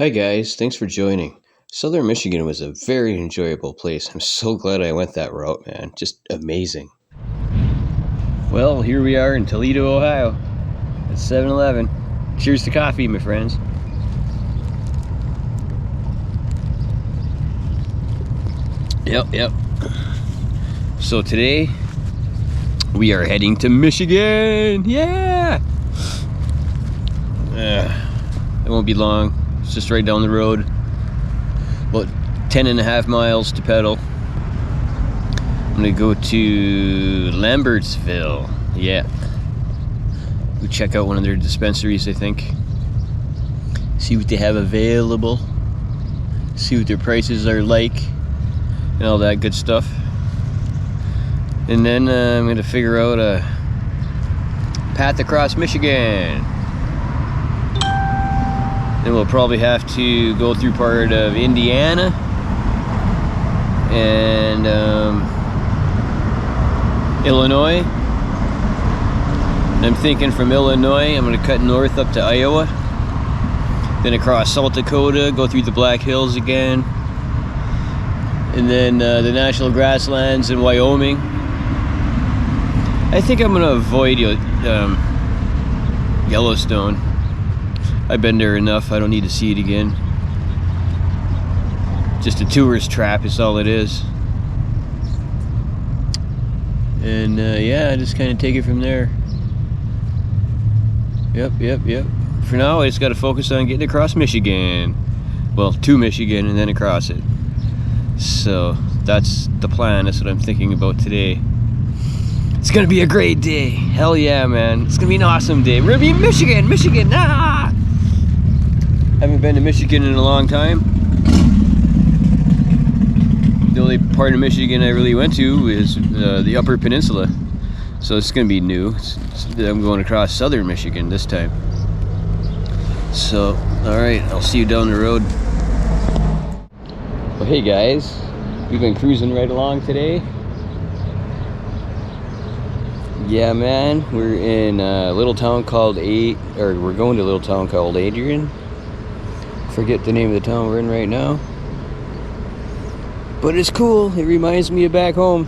Hi guys, thanks for joining. Southern Michigan was a very enjoyable place. I'm so glad I went that route, man. Just amazing. Well, here we are in Toledo, Ohio at 7-Eleven. Cheers to coffee, my friends. Yep. So today we are heading to Michigan. Yeah! It won't be long. It's just right down the road. About 10.5 miles to pedal. I'm gonna go to Lambertsville. Yeah. Go check out one of their dispensaries, I think. See what they have available. See what their prices are like. And all that good stuff. And then I'm gonna figure out a path across Michigan. Then we'll probably have to go through part of Indiana and Illinois. And I'm thinking from Illinois, I'm going to cut north up to Iowa, then across South Dakota, go through the Black Hills again, and then the National Grasslands in Wyoming. I think I'm going to avoid Yellowstone. I've been there enough, I don't need to see it again. Just a tourist trap is all it is. And yeah, just kind of take it from there. Yep. For now, I just got to focus on getting across Michigan. Well, to Michigan and then across it. So that's the plan, that's what I'm thinking about today. It's gonna be a great day. Hell yeah, man. It's gonna be an awesome day. We're gonna be in Michigan, ah! Haven't been to Michigan in a long time. The only part of Michigan I really went to is the Upper Peninsula. So it's gonna be new. I'm going across southern Michigan this time. So, alright, I'll see you down the road. Well, hey guys, we've been cruising right along today. Yeah, man, we're in a little town called we're going to a little town called Adrian. Forget the name of the town we're in right now. But it's cool, it reminds me of back home.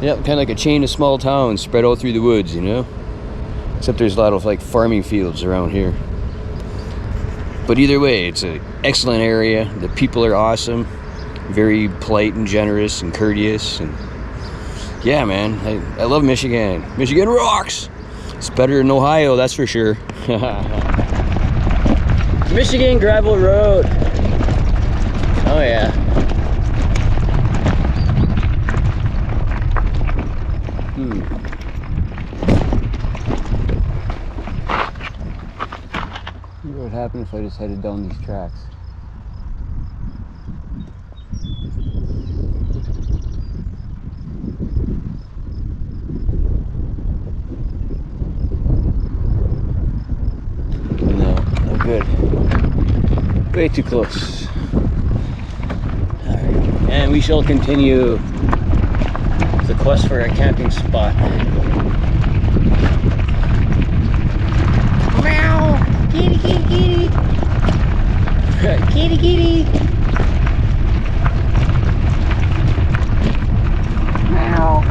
Yep, kind of like a chain of small towns spread out through the woods, you know? Except there's a lot of like farming fields around here. But either way, it's an excellent area. The people are awesome. Very polite and generous and courteous. And yeah, man, I love Michigan. Michigan rocks! It's better than Ohio, that's for sure. Michigan gravel road. Oh yeah. What would happen if I just headed down these tracks? No good. Way too close. Alright, and we shall continue the quest for a camping spot. Meow! Kitty, kitty, kitty! Kitty, kitty! Meow!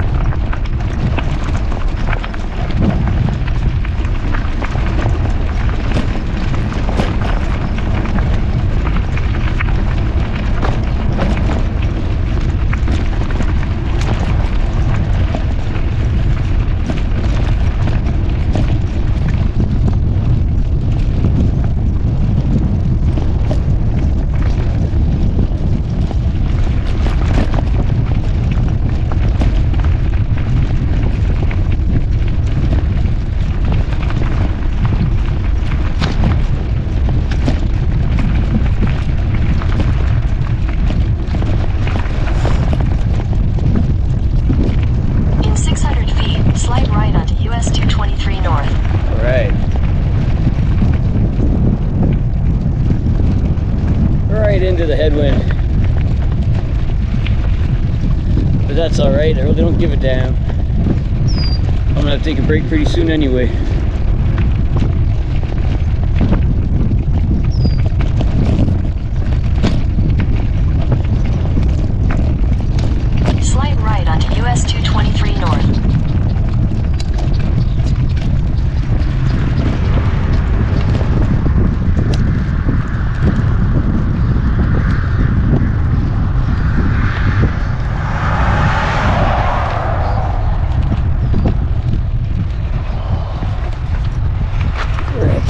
Into the headwind, but that's all right. I really don't give a damn. I'm gonna have to take a break pretty soon anyway.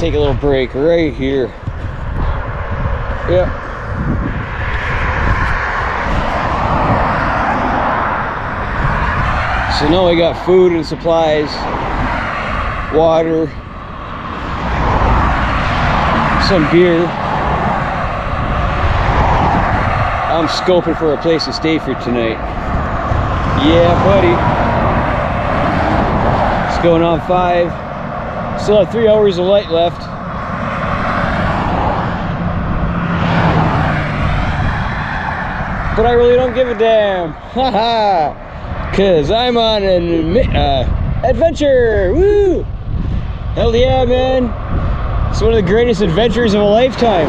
take a little break right here. Yep. So now we got food and supplies, water, some beer. I'm scoping for a place to stay for tonight. Yeah, buddy. It's going on 5. Still have 3 hours of light left. But I really don't give a damn. Haha. Cause I'm on an adventure. Woo! Hell yeah, man. It's one of the greatest adventures of a lifetime.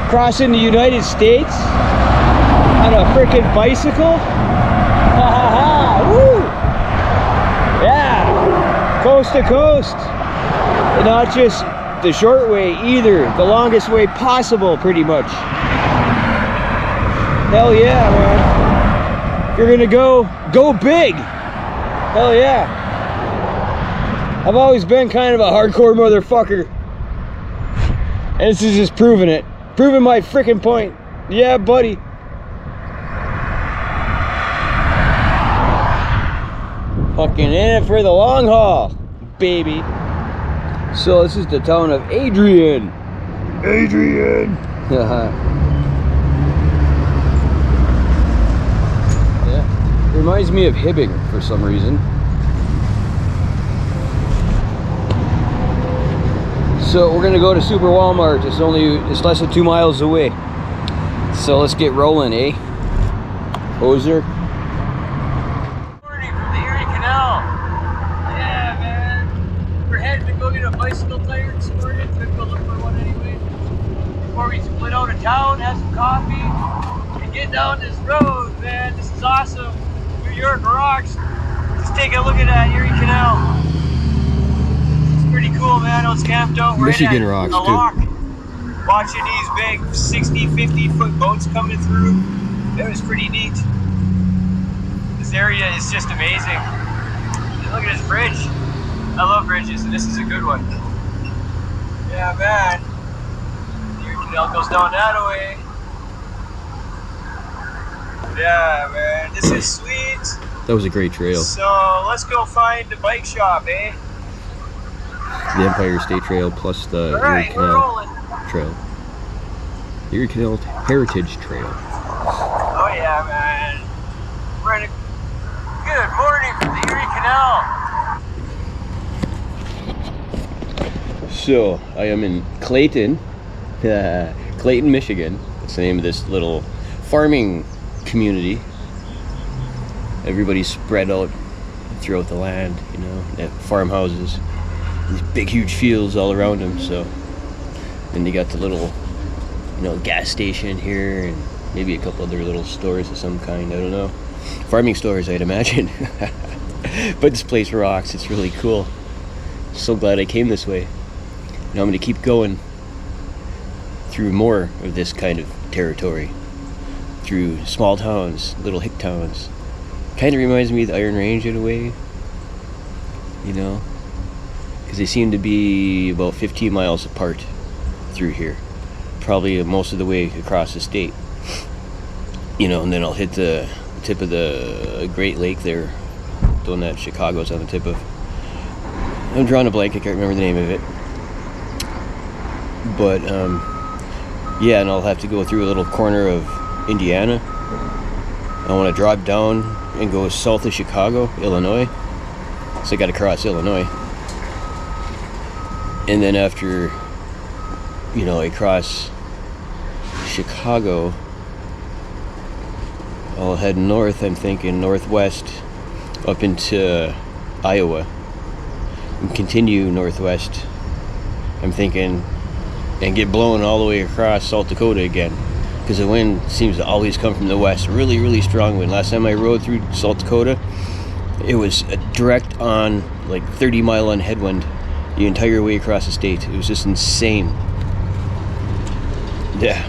Crossing the United States on a freaking bicycle. Ha ha ha! Woo! Yeah! Coast to coast. And not just the short way either. The longest way possible, pretty much. Hell yeah, man. If you're gonna go big. Hell yeah. I've always been kind of a hardcore motherfucker. And this is just proving it. Proving my freaking point. Yeah, buddy. Fucking in it for the long haul, baby. So this is the town of Adrian. Adrian. Yeah. It reminds me of Hibbing for some reason. So we're gonna go to Super Walmart. It's less than 2 miles away. So let's get rolling, eh? Hoser. Morning from the Erie Canal. Yeah, man. We're heading to go get a bicycle tire this morning. We're gonna go look for one anyway. Before we split out of town, have some coffee, and get down this road, man. This is awesome. New York rocks. Just take a look at that Erie Canal. Pretty cool, man. I was camped out right Michigan at rocks, the lock, watching these big 60, 50-foot boats coming through. It was pretty neat. This area is just amazing. And look at this bridge. I love bridges, and this is a good one. Yeah, man. The Erie Canal goes down that way. Yeah, man. This is sweet. That was a great trail. So let's go find the bike shop, eh? The Empire State Trail plus the Alright, Erie we're Canal rolling. Trail. The Erie Canal Heritage Trail. Oh yeah, man. We're in a good morning from the Erie Canal. So I am in Clayton, Clayton, Michigan. That's the name of this little farming community. Everybody's spread out throughout the land, you know, at farmhouses. These big, huge fields all around them. So, and you got the little, you know, gas station here, and maybe a couple other little stores of some kind. I don't know, farming stores, I'd imagine. But this place rocks. It's really cool. So glad I came this way. Now I'm gonna keep going through more of this kind of territory, through small towns, little hick towns. Kind of reminds me of the Iron Range in a way, you know. Because they seem to be about 15 miles apart through here, probably most of the way across the state, you know. And then I'll hit the tip of the Great Lake there, the one that Chicago's on the tip of. I'm drawing a blank, I can't remember the name of it, but yeah, and I'll have to go through a little corner of Indiana. I want to drop down and go south of Chicago, Illinois, so I got to cross Illinois. And then after, you know, I cross Chicago, I'll head north, I'm thinking northwest, up into Iowa, and continue northwest, I'm thinking, and get blown all the way across South Dakota again, because the wind seems to always come from the west, really, really strong wind. Last time I rode through South Dakota, it was a direct on, like 30-mile-an headwind the entire way across the state. It was just insane. Yeah.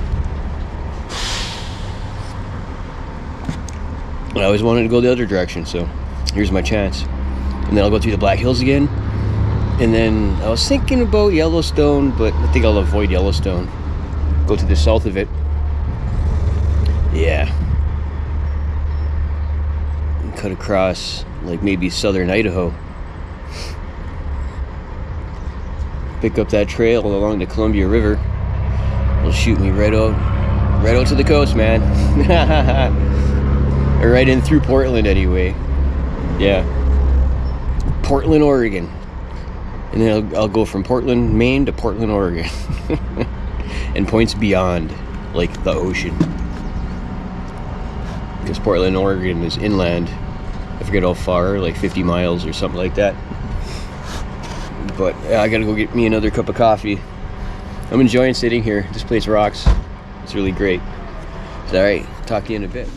I always wanted to go the other direction, so here's my chance. And then I'll go through the Black Hills again, And then I was thinking about Yellowstone, but I think I'll avoid Yellowstone. Go to the south of it. Yeah. And cut across, like maybe southern Idaho. Pick up that trail along the Columbia River. It'll shoot me right out to the coast, man. Or right in through Portland anyway. Yeah. Portland, Oregon. And then I'll go from Portland, Maine to Portland, Oregon. And points beyond, like the ocean. Because Portland, Oregon is inland. I forget how far, like 50 miles or something like that. But yeah, I gotta go get me another cup of coffee. I'm enjoying sitting here. This place rocks. It's really great. It's alright. Talk to you in a bit.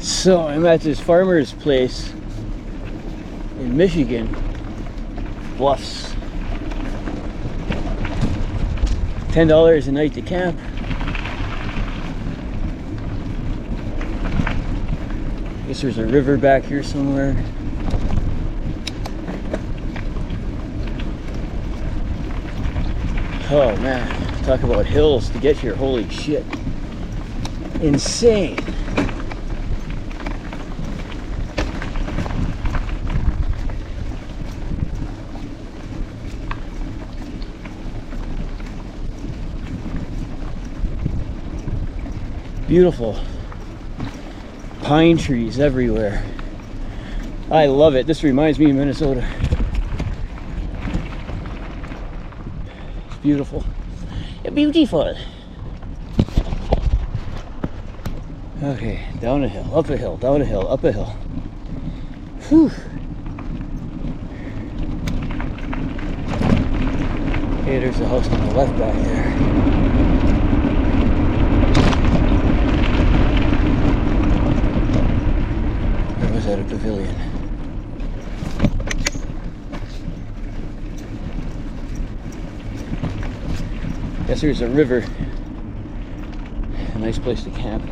So I'm at this farmer's place in Michigan. Bluffs. $10 a night to camp. Guess there's a river back here somewhere. Oh man, talk about hills to get here. Holy shit. Insane. Beautiful pine trees everywhere. I love it. This reminds me of Minnesota. It's beautiful. Beautiful. Okay, down a hill, up a hill, down a hill, up a hill. Whew. Okay, there's the house on the left back there. At a pavilion. Guess there's a river. A nice place to camp.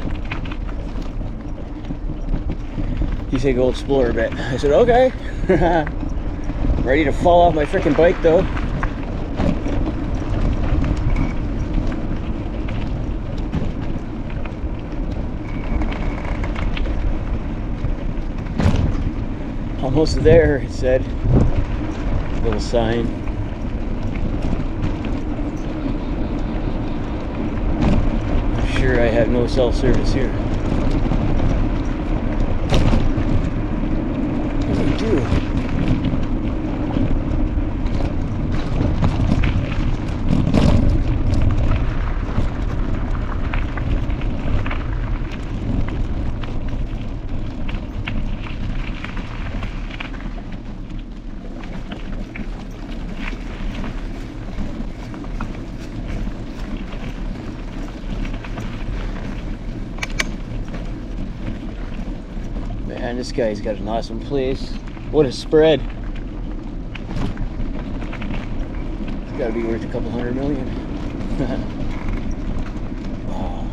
He said go explore a bit. I said okay. Ready to fall off my freaking bike though. Almost there, it said. Little sign. I'm sure I have no self-service here. What do they do? Man, this guy's got an awesome place. What a spread. It's gotta be worth a couple $100 million. Wow.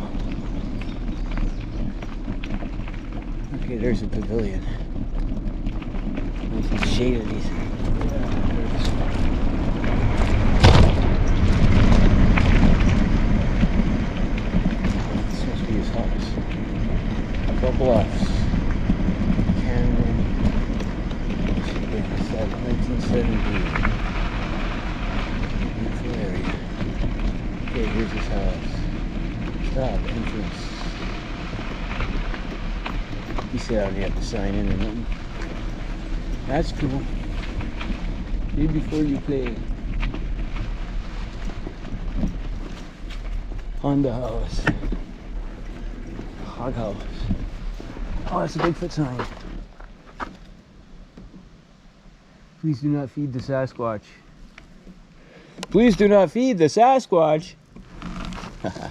Okay, there's a pavilion. Nice and shaded these. This must be his house. A couple bluffs. 1970. Beautiful area. Okay, here's his house. Stop, entrance. He said I don't have to sign in or nothing. That's cool. Read before you play. Honda house. Hog house. Oh, that's a Bigfoot sign. Please do not feed the Sasquatch. Please do not feed the Sasquatch. Alright,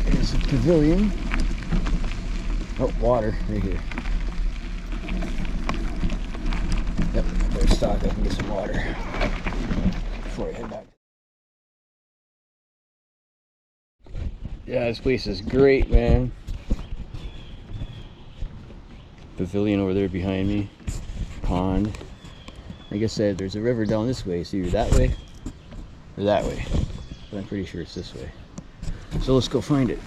there's a pavilion. Oh, water right here. Yep, I better stock up and get some water before I head back. Yeah, this place is great, man. pavilion over there behind me. Pond. Like I said, there's a river down this way, so either that way or that way. But I'm pretty sure it's this way. So let's go find it.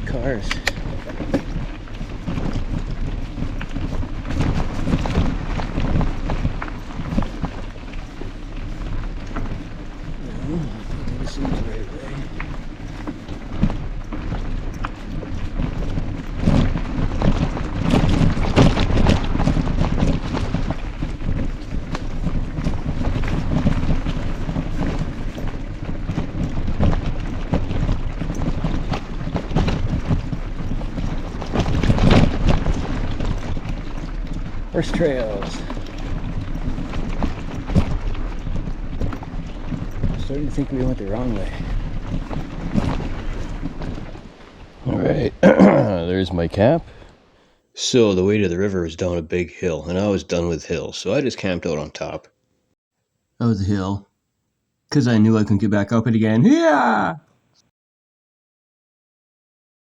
Cars. This is the right way. Horse trails. I'm starting to think we went the wrong way. Alright, there's my camp. So the way to the river is down a big hill, and I was done with hills, so I just camped out on top. That was a hill. Because I knew I couldn't get back up it again. Yeah!